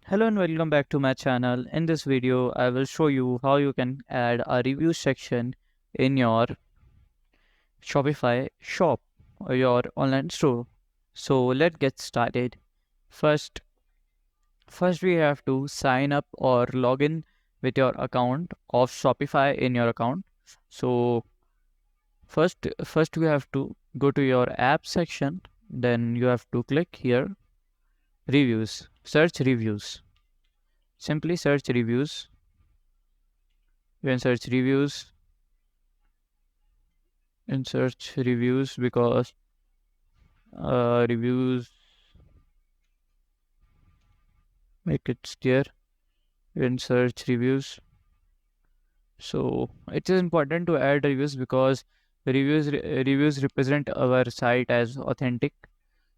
Hello and welcome back to my channel. In this video, I will show you how you can add a review section in your Shopify shop or your online store. So let's get started. First, first we have to sign up or log in with your account of Shopify in your account. So first you have to go to your app section. Then you have to click here reviews. Search reviews. Simply search reviews. You can search reviews in search reviews because reviews make it there in search reviews. So it is important to add reviews because reviews represent our site as authentic.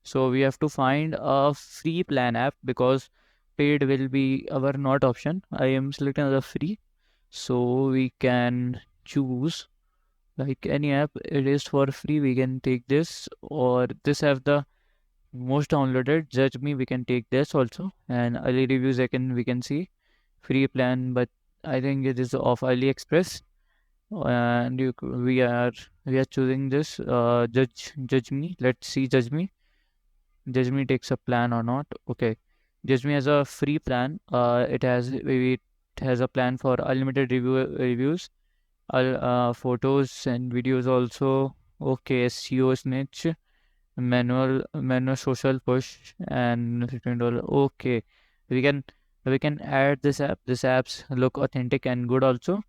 So we have to find a free plan app because paid will be our not option. I am selecting the free, so we can choose like any app. It is for free. We can take this, or this have the most downloaded. Judge me, we can take this also, and early reviews we can see free plan, but I think it is of AliExpress. And we are choosing this. Judge me, let's see. Judge me takes a plan or not. Okay, Judge me has a free plan. It has a plan for unlimited reviews, photos and videos also. Okay, SEO niche, manual social push, and $15. Okay, we can we can add this app. This apps look authentic and good also.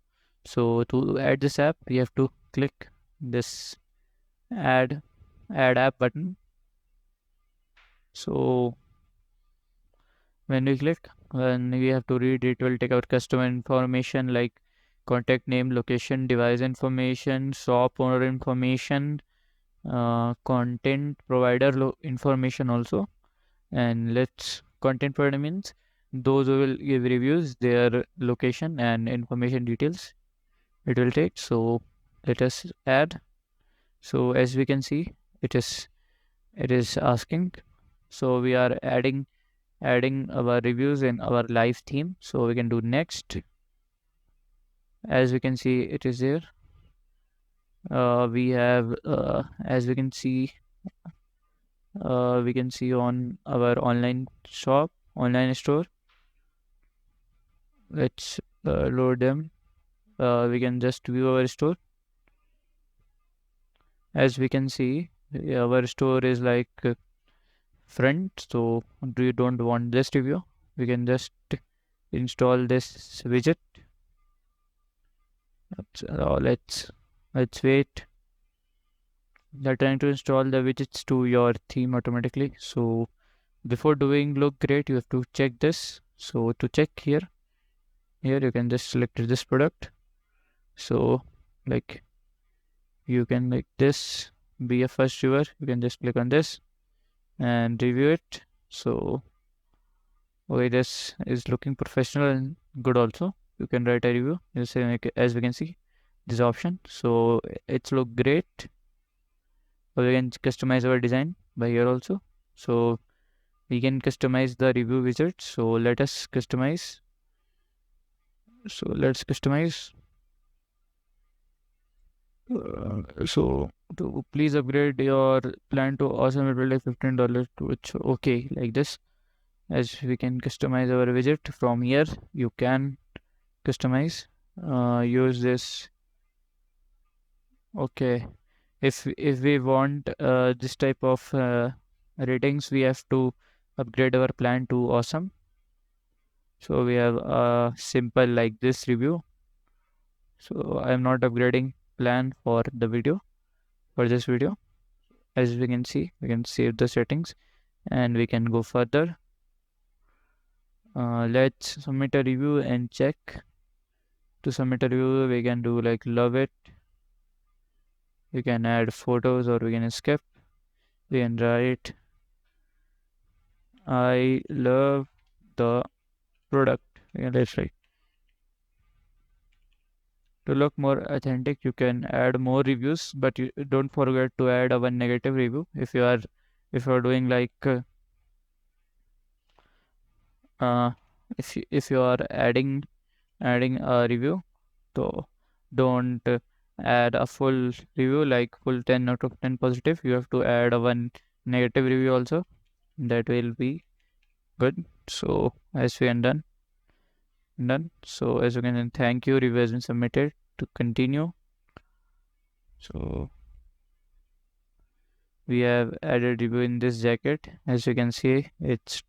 So to add this app, we have to click this add add app button. So when we click, when we have to read, it will take out customer information like contact name, location, device information, shop owner information, content provider information also. And let's content provider means those who will give reviews, their location and information details it will take. So let us add. So as we can see, it is asking. So we are adding our reviews in our live theme. So we can do next. As we can see, it is there. We have as we can see on our online store. Let's load them. We can just view our store. As we can see, our store is like front. So do you don't want this review, we can just install this widget. Let's wait. They're trying to install the widgets to your theme automatically. So before doing look great, you have to check this. So to check here you can just select this product. So like you can like this, be a first viewer, you can just click on this and review it. So okay, this is looking professional and good also. You can write a review as we can see this option. So it's look great. Or we can customize our design by here also. So we can customize the review widget. So let us customize. So let's customize. So to please upgrade your plan to awesome, it will like $15 to which okay like this. As we can customize our widget from here, you can customize. Use this. Okay, if we want this type of ratings, we have to upgrade our plan to awesome. So we have a simple like this review. So I am not upgrading plan for this video. As we can see, we can save the settings and we can go further. Let's submit a review and check. To submit a review, we can do like love it. We can add photos or we can skip. We can write I love the product. Yeah, that's right. To look more authentic, you can add more reviews, but you don't forget to add a one negative review if you are doing like if you are adding a review, so don't add a full review like full 10 out of 10 positive. You have to add a one negative review also. That will be good. So as we are done. So as you can, thank you. Review has been submitted. To continue, so we have added review in this jacket. As you can see, it's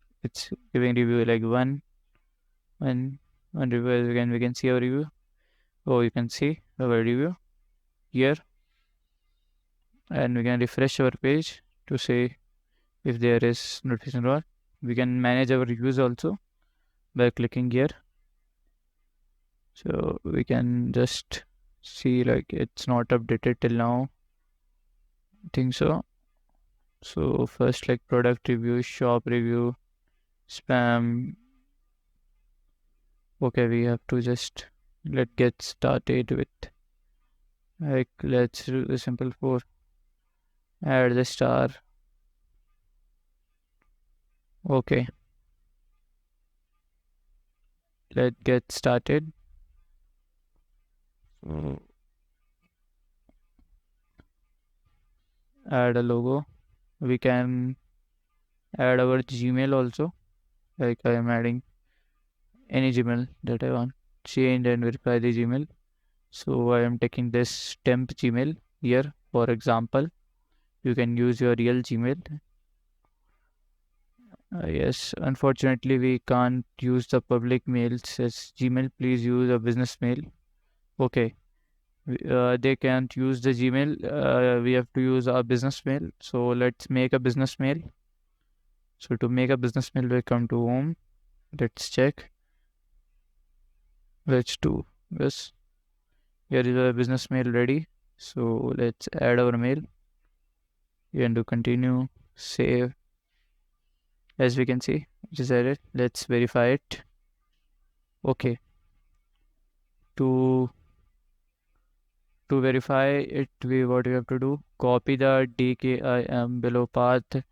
giving review like one one review. As we can see our review. Oh, you can see our review here, and we can refresh our page to see if there is notification or we can manage our reviews also by clicking here. So we can just see like it's not updated till now. I think so. So first like product review, shop review, spam. Okay, we have to just let's get started with like let's do the simple for add the star. Okay, let's get started. So add a logo. We can add our Gmail also. Like I am adding any Gmail that I want. Change and verify the Gmail. So I am taking this temp Gmail here. For example, you can use your real Gmail. Yes, unfortunately we can't use the public mails as Gmail. Please use a business mail. Okay, they can't use the Gmail. We have to use our business mail. So let's make a business mail. So to make a business mail, we come to home. Let's check. Let's do this. Here is a business mail ready. So let's add our mail. You can do continue, save. As we can see, it is added. Let's verify it. Okay. To verify it, what we have to do, copy the DKIM below path to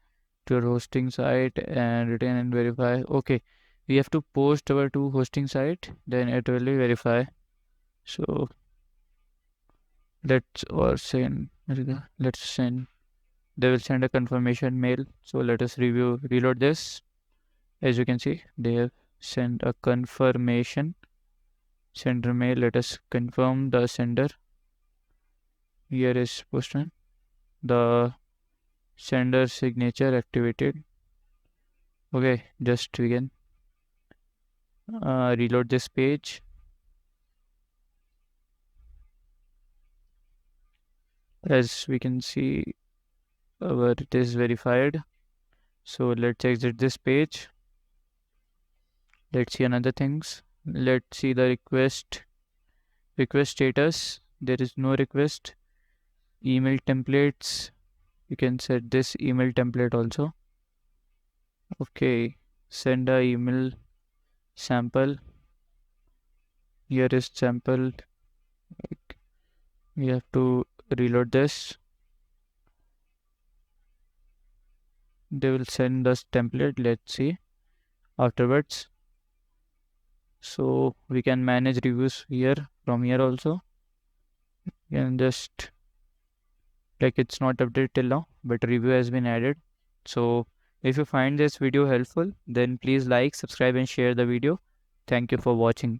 your hosting site and retain and verify. Okay. We have to post our to hosting site, then it will verify. So let's send. They will send a confirmation mail. So let us reload this. As you can see, they have sent a confirmation sender mail. Let us confirm the sender. Here is postman. The sender signature activated. Okay, just we can reload this page. As we can see, it is verified. So let's exit this page. Let's see another things. Let's see the request status. There is no request. Email templates. You can set this email template also. Okay, send a email sample. Here is sample. We have to reload this. They will send us template. Let's see afterwards. So we can manage reviews here from here also. You can just like it's not updated till now, but review has been added. So if you find this video helpful, then please like, subscribe, and share the video. Thank you for watching.